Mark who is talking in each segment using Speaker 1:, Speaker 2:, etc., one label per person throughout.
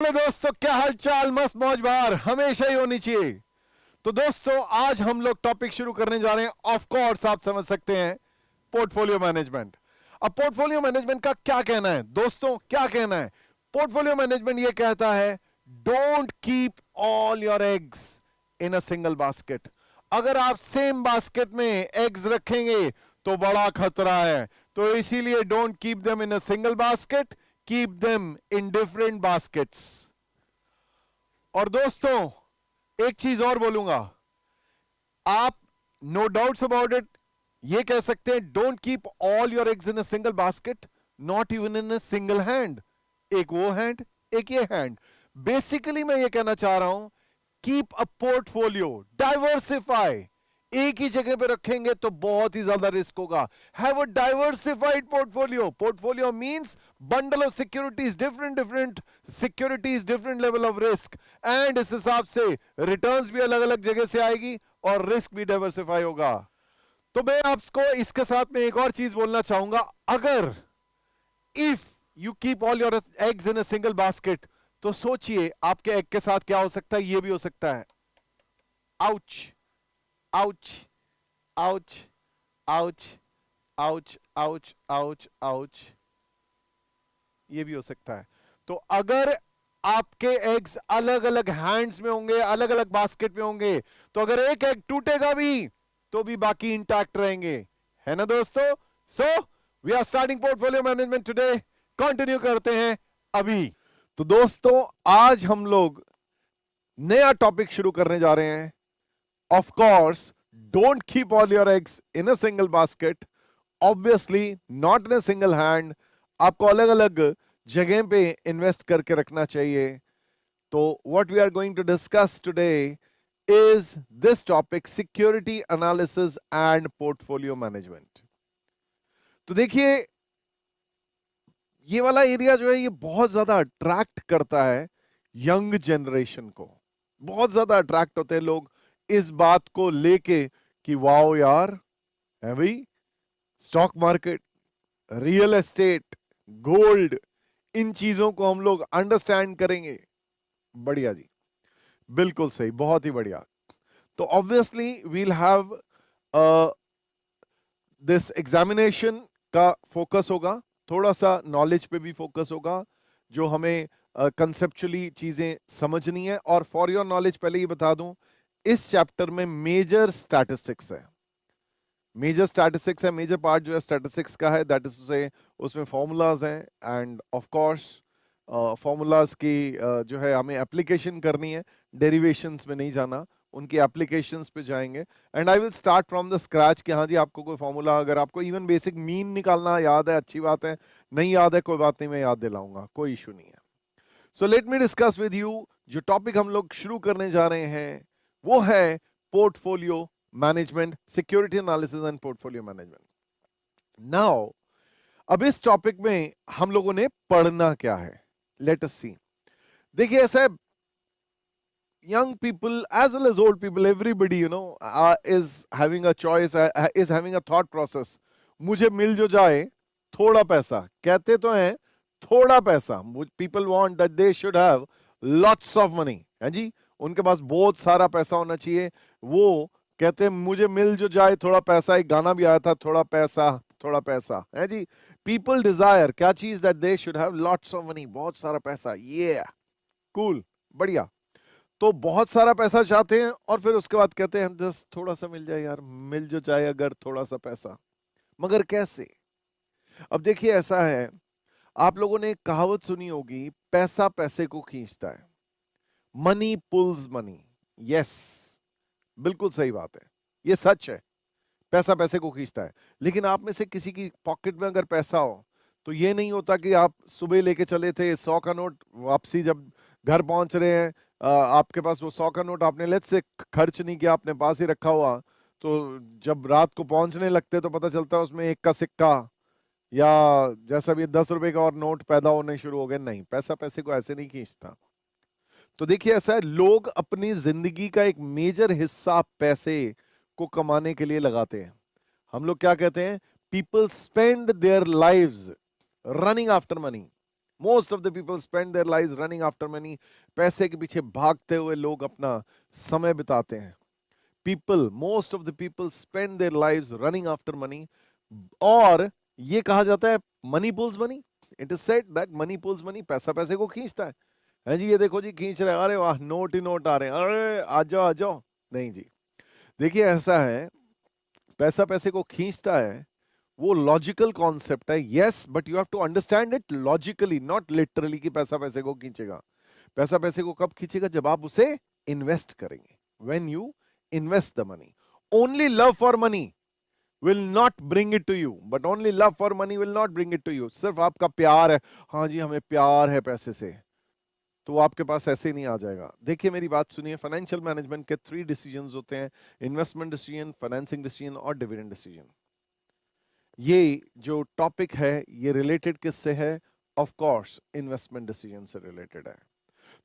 Speaker 1: Hello दोस्तों, क्या हाल चाल। मस्त मौज बहार हमेशा ही होनी चाहिए। तो दोस्तों, आज हम लोग टॉपिक शुरू करने जा रहे हैं। ऑफ कोर्स आप समझ सकते हैं, पोर्टफोलियो मैनेजमेंट। अब पोर्टफोलियो मैनेजमेंट का क्या कहना है दोस्तों, क्या कहना है? पोर्टफोलियो मैनेजमेंट ये कहता है, don't keep all your eggs in a single basket. अगर आप सेम बास्केट में एग्स रखेंगे तो बड़ा खतरा है। तो इसीलिए don't keep them in a single basket, keep them in different baskets. और दोस्तों, एक चीज और बोलूंगा, आप नो डाउट्स अबाउट इट ये कह सकते हैं, don't keep all your eggs in a single basket, not even in a single hand. एक वो हैंड, एक ये हैंड। बेसिकली मैं ये कहना चाह रहा हूं, कीप अ पोर्टफोलियो, डाइवर्सिफाई। एक ही जगह पे रखेंगे तो बहुत ही ज्यादा रिस्क होगा। Have a diversified portfolio. Portfolio means bundle of securities, different different securities, different level of risk. And इस हिसाब से रिटर्न्स भी अलग अलग जगह से आएगी और रिस्क भी डाइवर्सिफाई होगा। तो मैं आपको इसके साथ में एक और चीज बोलना चाहूंगा, अगर if you keep all your eggs in a single basket, तो सोचिए आपके एग के साथ क्या हो सकता है। ये भी हो सकता है, ouch ouch ouch ouch ouch ouch ouch ouch, ये भी हो सकता है। तो अगर आपके एग्स अलग अलग हैंड्स में होंगे, अलग अलग बास्केट में होंगे, तो अगर एक एग टूटेगा भी तो भी बाकी इंटैक्ट रहेंगे, है ना दोस्तों? So we are starting portfolio management today. Continue करते हैं अभी। तो दोस्तों, आज हम लोग नया टॉपिक शुरू करने जा रहे हैं। Of course, don't keep all your eggs in a single basket, obviously not in a single hand. आपको अलग अलग जगह पे इन्वेस्ट करके रखना चाहिए। तो what we are going to discuss today is this topic, security analysis and portfolio management. तो देखिए, ये वाला एरिया जो है ये बहुत ज्यादा अट्रैक्ट करता है यंग जनरेशन को। बहुत ज्यादा अट्रैक्ट होते हैं लोग इस बात को लेके कि वाओ यार, है भाई, stock market, real estate, gold, इन चीजों को हम लोग अंडरस्टैंड करेंगे। बढ़िया जी, बिल्कुल सही, बहुत ही बढ़िया। तो obviously we'll have this examination का फोकस होगा, थोड़ा सा नॉलेज पे भी फोकस होगा, जो हमें कंसेप्चुअली चीजें समझनी है। और फॉर योर नॉलेज पहले ही बता दूं, इस चैप्टर में मेजर स्टैटिस्टिक्स है। मेजर स्टैटिस्टिक्स है, मेजर पार्ट जो है स्टैटिस्टिक्स का है, दैट इज टू से उसमें फॉर्मूलाज हैं। एंड ऑफ कोर्स फॉर्मूलाज की जो है हमें एप्लीकेशन करनी है, डेरिवेशंस में नहीं जाना, उनकी एप्लीकेशंस पे जाएंगे। And I will start from the scratch कि हाँ जी, आपको कोई फॉर्मूला, अगर आपको इवन बेसिक मीन निकालना याद है, अच्छी बात है, नहीं याद है कोई बात नहीं, मैं याद दिलाऊंगा, कोई इशू नहीं है। So let me discuss with you, जो टॉपिक हम लोग शुरू करने जा रहे हैं वो है portfolio management, security analysis and portfolio management. Now, अब इस टॉपिक में हम लोगों ने पढ़ना क्या है, लेट अस सी। देखिए, ऐसा है, young people as well as old people, everybody is having a choice, is having a thought process, मुझे मिल जो जाए थोड़ा पैसा। कहते तो हैं थोड़ा पैसा, people want that they should have lots of money, है जी, उनके पास बहुत सारा पैसा होना चाहिए। वो कहते हैं मुझे मिल जो जाए थोड़ा पैसा, एक गाना भी आया था, थोड़ा पैसा थोड़ा पैसा, है जी। पीपल डिजायर क्या चीज, that they should have lots of money, बहुत सारा पैसा, ये कूल, बढ़िया। तो बहुत सारा पैसा चाहते हैं और फिर उसके बाद कहते हैं बस थोड़ा सा मिल जाए यार, मिल जो जाए अगर थोड़ा सा पैसा, मगर कैसे? अब देखिए, ऐसा है, आप लोगों ने एक कहावत सुनी होगी, पैसा पैसे को खींचता है, मनी पुल्स मनी। यस, बिल्कुल सही बात है, ये सच है, पैसा पैसे को खींचता है। लेकिन आप में से किसी की पॉकेट में अगर पैसा हो, तो ये नहीं होता कि आप सुबह लेके चले थे 100 का नोट, वापसी जब घर पहुंच रहे हैं, आपके पास वो 100 का नोट आपने लेट से खर्च नहीं किया, आपने पास ही रखा हुआ, तो जब रात को पहुंचने लगते तो पता चलता है उसमें 1 का सिक्का या जैसा भी 10 रुपए का और नोट पैदा होने शुरू हो गए। नहीं, पैसा पैसे को ऐसे नहीं खींचता। तो देखिए, ऐसा है, लोग अपनी जिंदगी का एक मेजर हिस्सा पैसे को कमाने के लिए लगाते हैं। हम लोग क्या कहते हैं, people spend their lives running after money. Most of the people spend their lives running after money. पैसे के पीछे भागते हुए लोग अपना समय बिताते हैं। People, most of the people spend their lives running after money. और ये कहा जाता है money pulls money. It is said that money pulls money, पैसा पैसे को खींचता है जी। ये देखो जी खींच रहे हैं, अरे वाह नोट ही नोट आ रहे हैं, अरे आ जाओ आ जाओ। नहीं जी, देखिए ऐसा है, पैसा पैसे को खींचता है वो लॉजिकल कॉन्सेप्ट है, yes, but you have to understand it logically, not literally कि पैसा पैसे को खींचेगा। पैसा पैसे को कब खींचेगा? जब आप उसे इन्वेस्ट करेंगे। When you invest the money. Only love for money will not bring it to you, but only love for money will not bring it to you। सिर्फ आपका प्यार है, हाँ जी हमें प्यार है पैसे से, तो वो आपके पास ऐसे ही नहीं आ जाएगा। देखिए मेरी बात सुनिए, फाइनेंशियल मैनेजमेंट के 3 डिसीजंस होते हैं, इन्वेस्टमेंट डिसीजन, फाइनेंसिंग डिसीजन और डिविडेंड डिसीजन। ये जो टॉपिक है ये रिलेटेड किससे है? ऑफ कोर्स इन्वेस्टमेंट डिसीजन से रिलेटेड है।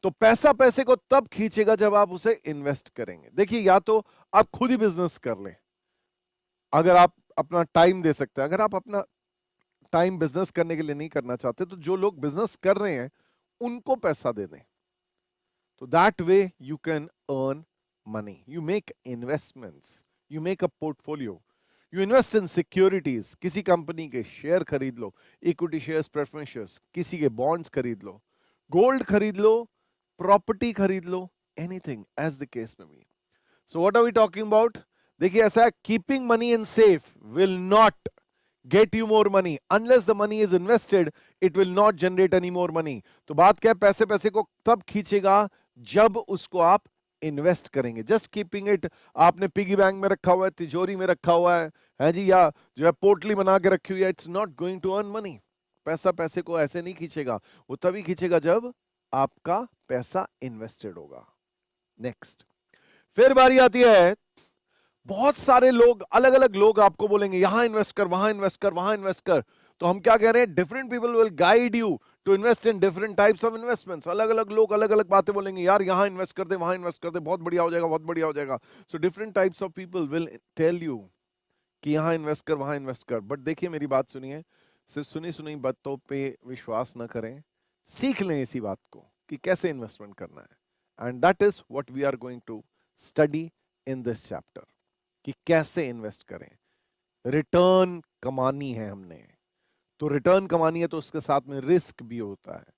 Speaker 1: तो पैसा पैसे को तब खींचेगा जब आप उसे इन्वेस्ट करेंगे। देखिए या तो आप खुद ही बिजनेस कर लें, अगर आप अपना टाइम दे सकते हैं। अगर आप अपना टाइम बिजनेस करने के लिए नहीं करना चाहते तो जो लोग बिजनेस कर रहे हैं उनको पैसा दे दें, तो that way you can earn money. You make investments, you make a portfolio, you invest in securities. किसी कंपनी के शेयर खरीद लो, इक्विटी शेयर्स, प्रेफरेंस शेयर्स, किसी के बॉन्ड्स खरीद लो, गोल्ड खरीद लो, प्रॉपर्टी खरीद लो, anything as the case may be. So what are we talking about? देखिए ऐसा है, keeping money in safe will not get you more money unless the money is invested, it will not generate any more money. तो बात क्या है, पैसे पैसे को तब खींचेगा जब उसको आप इन्वेस्ट करेंगे। जस्ट कीपिंग इट, आपने पिगी बैंक में रखा हुआ है, तिजोरी में रखा हुआ है जी, या जो है पोटली बना के रखी हुई है, it's not going to earn money. पैसा पैसे को ऐसे नहीं खींचेगा, वो तभी खींचेगा जब आपका पैसा इन्वेस्टेड होगा। नेक्स्ट, फिर बारी आती है, बहुत सारे लोग, अलग अलग लोग आपको बोलेंगे यहां इन्वेस्ट कर, वहां इन्वेस्ट कर, वहां इन्वेस्ट कर। तो हम क्या कह रहे हैं? Different people will guide you to invest in different types of investments. अलग अलग लोग अलग अलग बातें बोलेंगे, यार यहां इन्वेस्ट कर दे, वहां इन्वेस्ट कर दे, बहुत बढ़िया हो जाएगा, बहुत बढ़िया हो जाएगा। So different types of people will tell you कि यहां इन्वेस्ट कर, वहां इन्वेस्ट कर। बट देखिए मेरी बात सुनिए, सिर्फ सुनी सुनी बातों पे विश्वास ना करें, सीख लें इसी बात को कि कैसे इन्वेस्टमेंट करना है। And that is what we are going to study in this chapter, कि कैसे इन्वेस्ट करें। रिटर्न कमानी है हमने, तो रिटर्न कमानी है तो उसके साथ में रिस्क भी होता है।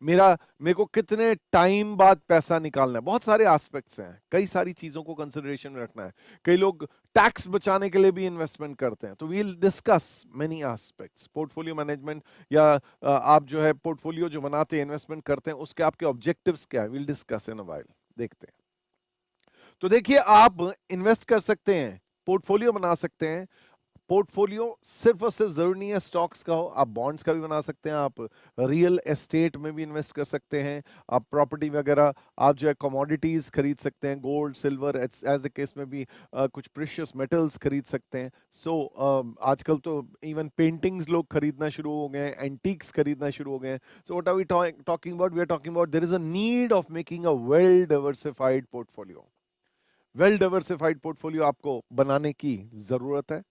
Speaker 1: मेरे को कितने टाइम बाद पैसा निकालना है, बहुत सारे एस्पेक्ट्स हैं, कई सारी चीजों को कंसिडरेशन में रखना है। कई लोग टैक्स बचाने के लिए भी इन्वेस्टमेंट करते हैं, तो we will discuss many aspects. Portfolio management, या आप जो है पोर्टफोलियो जो बनाते हैं, इन्वेस्टमेंट करते हैं, उसके आपके ऑब्जेक्टिव्स क्या है, we will discuss in a while, देखते हैं। तो देखिए आप इन्वेस्ट कर सकते हैं, पोर्टफोलियो बना सकते हैं। पोर्टफोलियो सिर्फ और सिर्फ जरूरी नहीं है स्टॉक्स का हो, आप बॉन्ड्स का भी बना सकते हैं, आप रियल एस्टेट में भी इन्वेस्ट कर सकते हैं, आप प्रॉपर्टी वगैरह, आप जो है कमोडिटीज खरीद सकते हैं, gold silver, as the case may be कुछ प्रेशियस मेटल्स खरीद सकते हैं। सो आजकल तो इवन पेंटिंग्स लोग खरीदना शुरू हो गए हैं, एंटीक्स खरीदना शुरू हो गए हैं। So what are we talking about? We are talking about there is a need of making a well diversified portfolio. Well diversified portfolio आपको बनाने की जरूरत है।